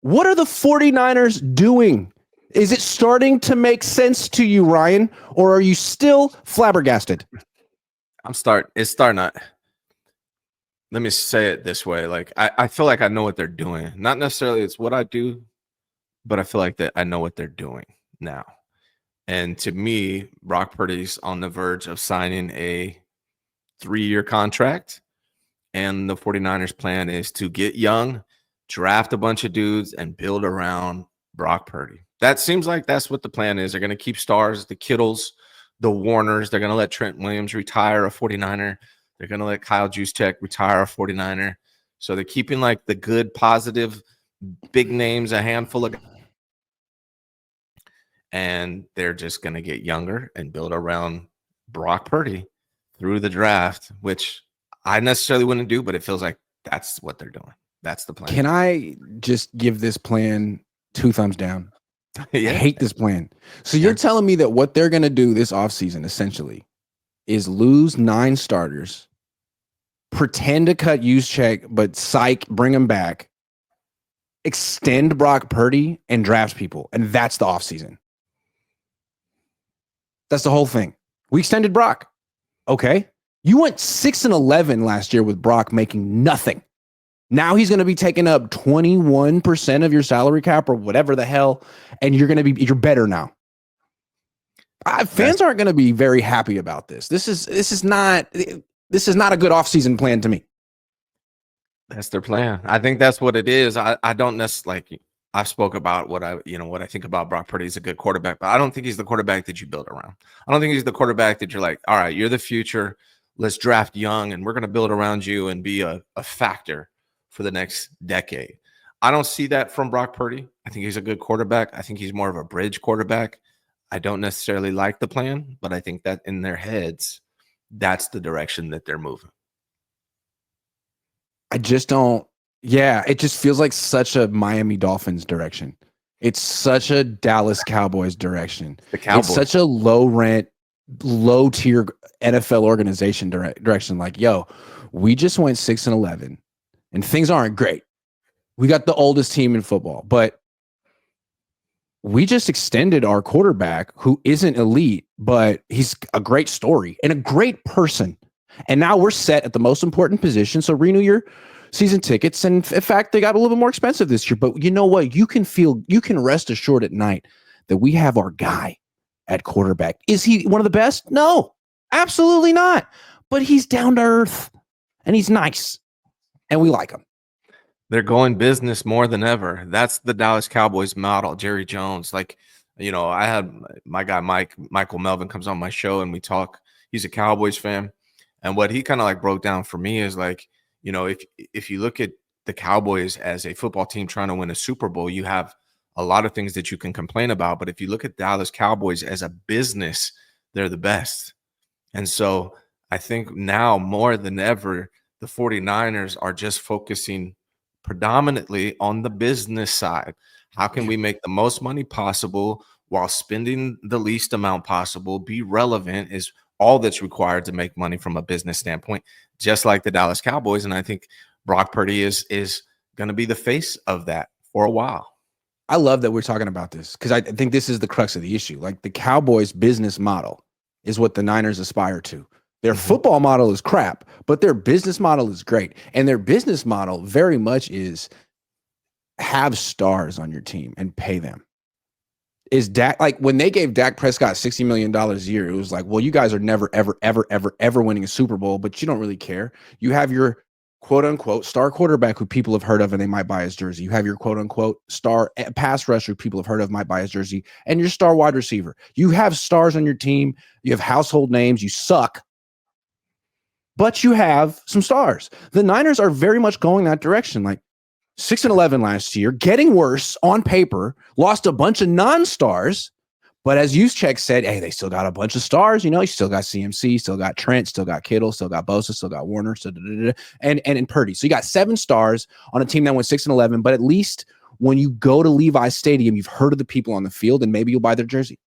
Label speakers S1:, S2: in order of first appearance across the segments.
S1: What are the 49ers doing? Is it starting to make sense to you, Ryan, or are you still flabbergasted?
S2: It's starting to. Let me say it this way. Like, I feel like I know what they're doing. Not necessarily it's what I do, but I feel like that I know what they're doing now. And to me, Brock Purdy's on the verge of signing a 3-year contract. And the 49ers plan is to get young, draft a bunch of dudes, and build around Brock Purdy. That seems like that's what the plan is. They're going to keep stars, the Kittles, the Warners. They're going to let Trent Williams retire a 49er. They're going to let Kyle Juszczyk retire a 49er. So they're keeping like the good, positive, big names, a handful of, and they're just going to get younger and build around Brock Purdy through the draft, which I necessarily wouldn't do, but it feels like that's what they're doing. That's the plan.
S1: Can I just give this plan 2 thumbs down?
S2: Yeah.
S1: I hate this plan. So you're telling me that what they're going to do this offseason essentially is lose 9 starters, pretend to cut Juszczyk, but bring him back, extend Brock Purdy, and draft people. And that's the offseason. That's the whole thing. We extended Brock. Okay. You went 6-11 last year with Brock making nothing. Now he's going to be taking up 21% of your salary cap or whatever the hell, and you're better now. Fans aren't going to be very happy about this. This is not a good offseason plan to me.
S2: That's their plan. I think that's what it is. I don't necessarily like. I spoke about what I think about Brock Purdy. He's a good quarterback, but I don't think he's the quarterback that you build around. I don't think he's the quarterback that you're like, all right, you're the future. Let's draft young, and we're going to build around you and be a factor for the next decade. I don't see that from Brock Purdy. I think he's a good quarterback. I think he's more of a bridge quarterback. I don't necessarily like the plan, but I think that in their heads, that's the direction that they're moving.
S1: I just don't. Yeah, it just feels like such a Miami Dolphins direction. It's such a Dallas Cowboys direction.
S2: The Cowboys.
S1: It's such a low rent, low tier NFL organization direction. Like, yo, we just went 6-11 and things aren't great. We got the oldest team in football, but we just extended our quarterback who isn't elite, but he's a great story and a great person. And now we're set at the most important position. So renew your season tickets. And in fact, they got a little bit more expensive this year, but you know what? You can rest assured at night that we have our guy at quarterback. Is he one of the best? No, absolutely not. But he's down to earth and he's nice and we like him.
S2: They're going business more than ever. That's the Dallas Cowboys model. Jerry Jones, I had my guy, Michael Melvin comes on my show and we talk. He's a Cowboys fan. And what he kind of like broke down for me is like, if you look at the Cowboys as a football team trying to win a Super Bowl, you have a lot of things that you can complain about. But if you look at Dallas Cowboys as a business, they're the best. And so I think now more than ever, the 49ers are just focusing predominantly on the business side. How can we make the most money possible while spending the least amount possible? Be relevant is all that's required to make money from a business standpoint, just like the Dallas Cowboys. And I think Brock Purdy is going to be the face of that for a while.
S1: I love that we're talking about this because I think this is the crux of the issue. Like the Cowboys business model is what the Niners aspire to. Their football model is crap, but their business model is great. And their business model very much is have stars on your team and pay them. Is Dak, like when they gave Dak Prescott $60 million a year, it was like, well, you guys are never, ever, ever, ever, ever winning a Super Bowl, but you don't really care. You have your quote unquote star quarterback who people have heard of and they might buy his jersey. You have your quote unquote star pass rusher who people have heard of, might buy his jersey, and your star wide receiver. You have stars on your team. You have household names. You suck, but you have some stars. The Niners are very much going that direction. Like 6-11 last year, getting worse on paper, lost a bunch of non-stars, but as Juszczyk said, hey, they still got a bunch of stars. You still got CMC, still got Trent, still got Kittle, still got Bosa, still got Warner, and Purdy. So you got 7 stars on a team that went 6-11, but at least when you go to Levi's Stadium, you've heard of the people on the field and maybe you'll buy their jersey.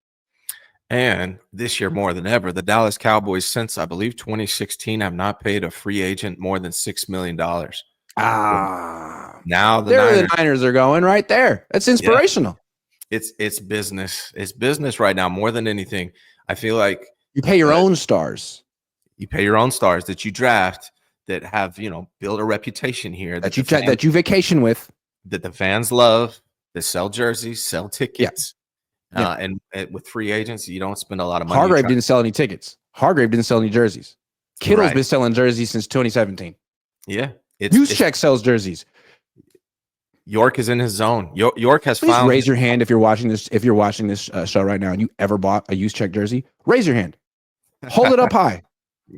S2: And this year more than ever, the Dallas Cowboys since I believe 2016 have not paid a free agent more than $6 million. Now the
S1: there
S2: Niners,
S1: the Niners are going right there. That's inspirational.
S2: it's business. It's business right now more than anything. I feel like
S1: You pay your own stars.
S2: you pay your own stars that you draft that have, build a reputation here
S1: That you vacation with.
S2: That the fans love, that sell jerseys, sell tickets.
S1: Yeah.
S2: And with free agents, you don't spend a lot of money.
S1: Hargrave didn't sell any tickets. Hargrave didn't sell any jerseys. Kittle's been selling jerseys since 2017.
S2: Yeah.
S1: Juszczyk sells jerseys.
S2: York is in his zone. York has
S1: Please raise your hand if you're watching this. If you're watching this show right now and you ever bought a Juszczyk jersey, raise your hand. Hold it up high.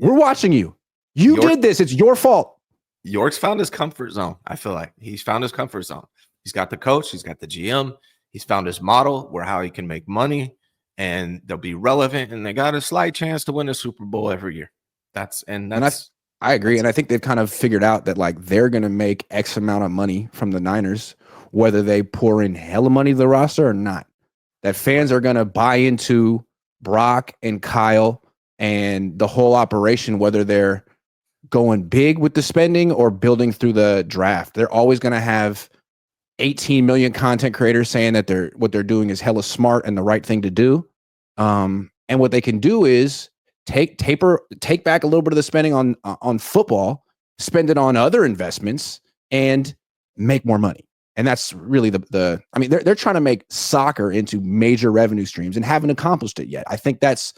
S1: We're watching you. You did this. It's your fault.
S2: York's found his comfort zone. I feel like he's found his comfort zone. He's got the coach. He's got the GM. He's found his model where how he can make money and they'll be relevant. And they got a slight chance to win a Super Bowl every year.
S1: I agree. And I think they've kind of figured out that like they're going to make X amount of money from the Niners, whether they pour in hella money to the roster or not. That fans are going to buy into Brock and Kyle and the whole operation, whether they're going big with the spending or building through the draft. They're always going to have 18 million content creators saying that what they're doing is hella smart and the right thing to do. And what they can do is take back a little bit of the spending on football, spend it on other investments, and make more money. And that's really they're trying to make soccer into major revenue streams and haven't accomplished it yet. I think that's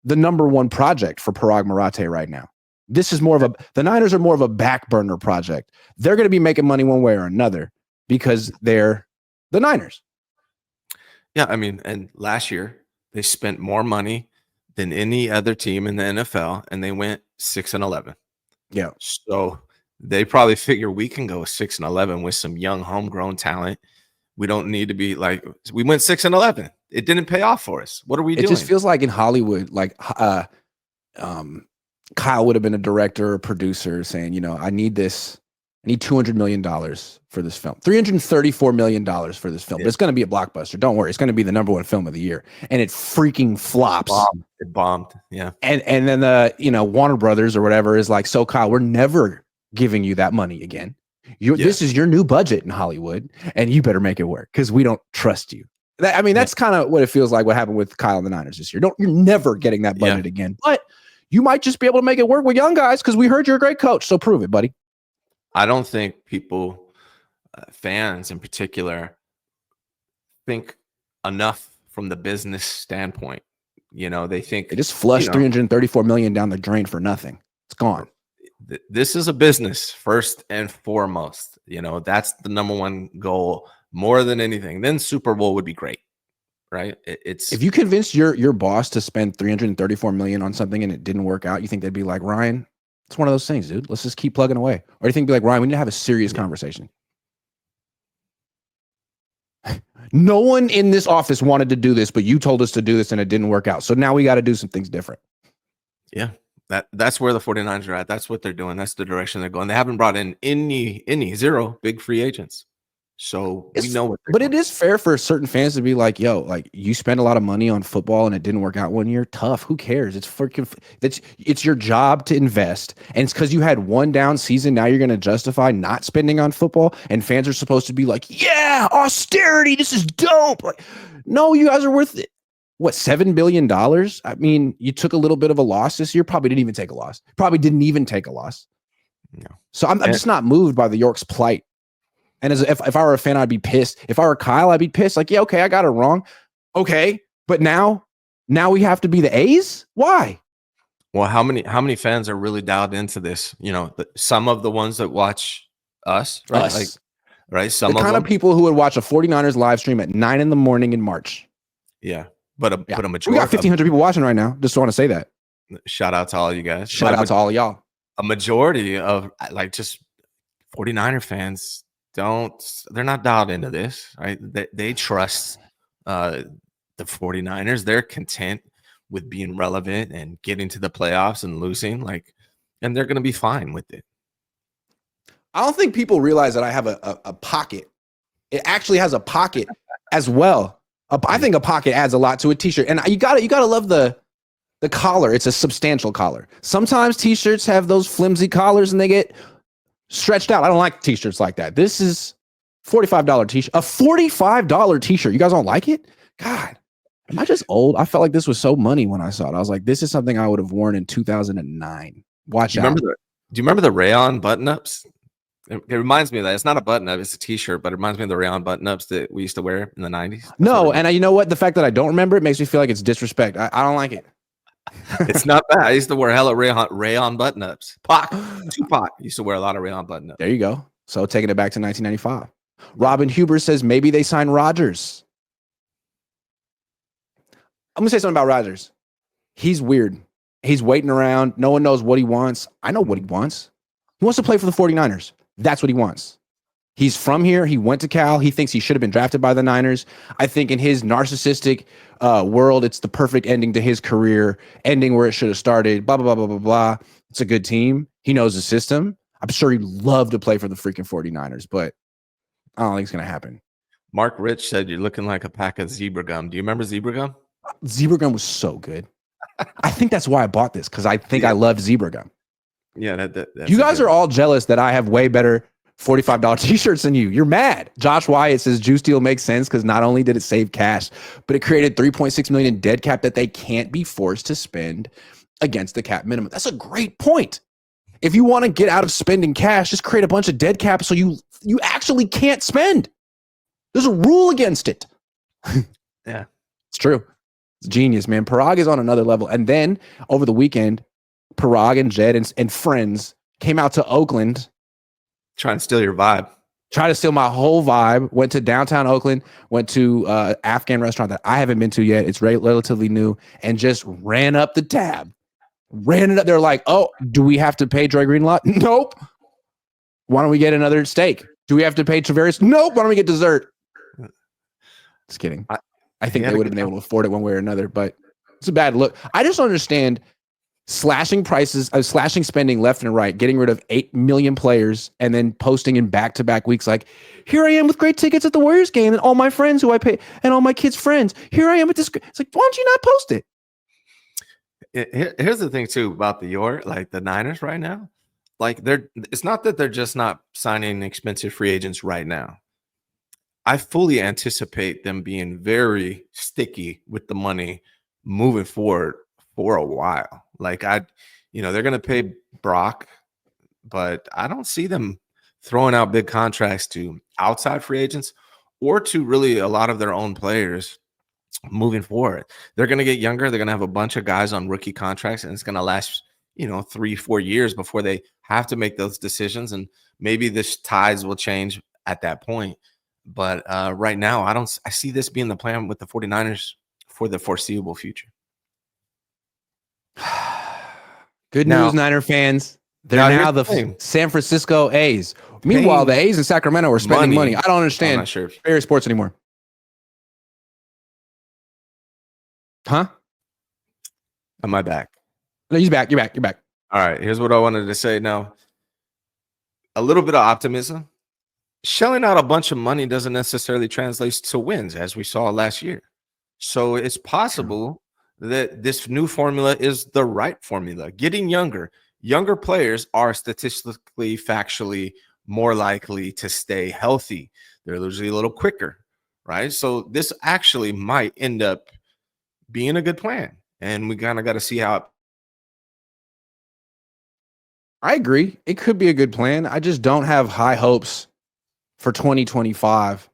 S1: the number one project for Parag Marathe right now. This is the Niners are more of a back burner project. They're going to be making money one way or another because they're the Niners.
S2: Yeah, I mean, and last year they spent more money than any other team in the NFL, and they went 6-11.
S1: Yeah.
S2: So they probably figure we can go 6-11 with some young homegrown talent. We don't need to be like we went 6-11. It didn't pay off for us. What are we doing?
S1: It just feels like in Hollywood, like Kyle would have been a director or producer saying, I need $200 million for this film, $334 million for this film. Yeah. It's going to be a blockbuster. Don't worry. It's going to be the number one film of the year. And it freaking flops.
S2: It bombed. Yeah.
S1: And then the, Warner Brothers or whatever is like, so Kyle, we're never giving you that money again. This is your new budget in Hollywood and you better make it work because we don't trust you. That's kind of what it feels like what happened with Kyle and the Niners this year. You're never getting that budget again, but you might just be able to make it work with young guys because we heard you're a great coach. So prove it, buddy.
S2: I don't think people, fans in particular, think enough from the business standpoint. They think
S1: they just flushed $334 million down the drain for nothing. It's gone.
S2: This is a business first and foremost. That's the number one goal more than anything. Then Super Bowl would be great, right? It's
S1: if you convinced your boss to spend $334 million on something and it didn't work out, you think they'd be like, Ryan, it's one of those things, dude. Let's just keep plugging away. Or do you think be like, Ryan, we need to have a serious conversation? No one in this office wanted to do this, but you told us to do this and it didn't work out. So now we got to do some things different.
S2: Yeah. That's where the 49ers are at. That's what they're doing. That's the direction they're going. They haven't brought in zero big free agents. So we know what
S1: but it is fair for certain fans to be like, yo, like you spend a lot of money on football and it didn't work out one year. Tough. Who cares? It's your job to invest. And it's because you had one down season. Now you're going to justify not spending on football. And fans are supposed to be like, yeah, austerity. This is dope. Like, no, you guys are worth it. What, $7 billion? I mean, you took a little bit of a loss this year. Probably didn't even take a loss. No. So I'm just not moved by the York's plight. And if I were a fan, I'd be pissed. If I were Kyle, I'd be pissed. Like, yeah, okay, I got it wrong. Okay, but now we have to be the A's? Why?
S2: Well, how many fans are really dialed into this? Some of the ones that watch us, right? Right. Some
S1: the kind of people who would watch a 49ers live stream at 9 a.m. in March.
S2: Yeah. But a majority.
S1: We got 1,500 people watching right now. Just want to say that.
S2: Shout out to all you guys.
S1: Shout out to all of y'all.
S2: A majority of just 49er fans they're not dialed into this, right? They trust the 49ers. They're content with being relevant and getting to the playoffs and losing, and they're going to be fine with it.
S1: I don't think people realize that I have a pocket. It actually has a pocket as well. I think a pocket adds a lot to a t-shirt, and you gotta love the collar. It's a substantial collar. Sometimes t-shirts have those flimsy collars and they get stretched out. I don't like t-shirts like that. This is $45 t-shirt. A $45 t-shirt. You guys don't like it? God, am I just old? I felt like this was so money when I saw it. I was like, this is something I would have worn in 2009. Watch out.
S2: Do you remember the rayon button-ups? It reminds me of that. It's not a button-up, it's a t-shirt, but it reminds me of the rayon button-ups that we used to wear in the 90s.
S1: No, and you know what? The fact that I don't remember it makes me feel like it's disrespect. I don't like it.
S2: It's not bad. I used to wear hella rayon button-ups. Tupac used to wear a lot of rayon button-ups.
S1: There you go. So taking it back to 1995. Robin Huber says maybe they sign Rodgers. I'm going to say something about Rodgers. He's weird. He's waiting around. No one knows what he wants. I know what he wants. He wants to play for the 49ers. That's what he wants. He's from here. He went to Cal. He thinks he should have been drafted by the Niners. I think in his narcissistic world, it's the perfect ending to his career, ending where it should have started, blah, blah, blah, blah, blah, blah. It's a good team. He knows the system. I'm sure he'd love to play for the freaking 49ers, but I don't think it's going to happen.
S2: Mark Rich said you're looking like a pack of zebra gum. Do you remember zebra gum?
S1: Zebra gum was so good. I think that's why I bought this, because I think I loved zebra gum.
S2: Yeah, that's
S1: you guys are all jealous that I have way better $45 t-shirts than you. You're mad. Josh Wyatt says Juice deal makes sense because not only did it save cash, but it created $3.6 million in dead cap that they can't be forced to spend against the cap minimum. That's a great point. If you want to get out of spending cash, just create a bunch of dead cap so you actually can't spend. There's a rule against it.
S2: Yeah,
S1: it's true. It's genius, man. Parag is on another level. And then over the weekend, Parag and Jed and friends came out to Oakland.
S2: Trying to steal your vibe.
S1: Trying to steal my whole vibe. Went to downtown Oakland, went to Afghan restaurant that I haven't been to yet. It's relatively new, and just ran up the tab. Ran it up. They're like, oh, do we have to pay Dre Greenlaw? Nope. Why don't we get another steak? Do we have to pay Tavares? Nope. Why don't we get dessert? Just kidding. I think they would have been able to afford it one way or another, but it's a bad look. I just don't understand slashing prices, slashing spending left and right, getting rid of 8 million players, and then posting in back-to-back weeks like, here I am with great tickets at the Warriors game and all my friends who I pay and all my kids' friends. Here I am with this. It's like, why don't you not post it?
S2: Here's the thing too about the Niners right now. Like it's not that they're just not signing expensive free agents right now. I fully anticipate them being very sticky with the money moving forward for a while. Like they're going to pay Brock, but I don't see them throwing out big contracts to outside free agents or to really a lot of their own players moving forward. They're going to get younger. They're going to have a bunch of guys on rookie contracts, and it's going to last, 3-4 years before they have to make those decisions. And maybe this tides will change at that point. But right now, I see this being the plan with the 49ers for the foreseeable future.
S1: Good news, Niner fans. They're now the San Francisco A's. Meanwhile, the A's in Sacramento are spending money. I don't understand. I'm not sure Barry Sports anymore. Huh?
S2: Am I back?
S1: No, he's back. You're back. You're back.
S2: All right. Here's what I wanted to say now. A little bit of optimism. Shelling out a bunch of money doesn't necessarily translate to wins, as we saw last year. So it's possible that this new formula is the right formula. Getting younger players are statistically, factually more likely to stay healthy. They're usually a little quicker, right? So this actually might end up being a good plan. And we kind of got to see how it.
S1: I agree. It could be a good plan. I just don't have high hopes for 2025.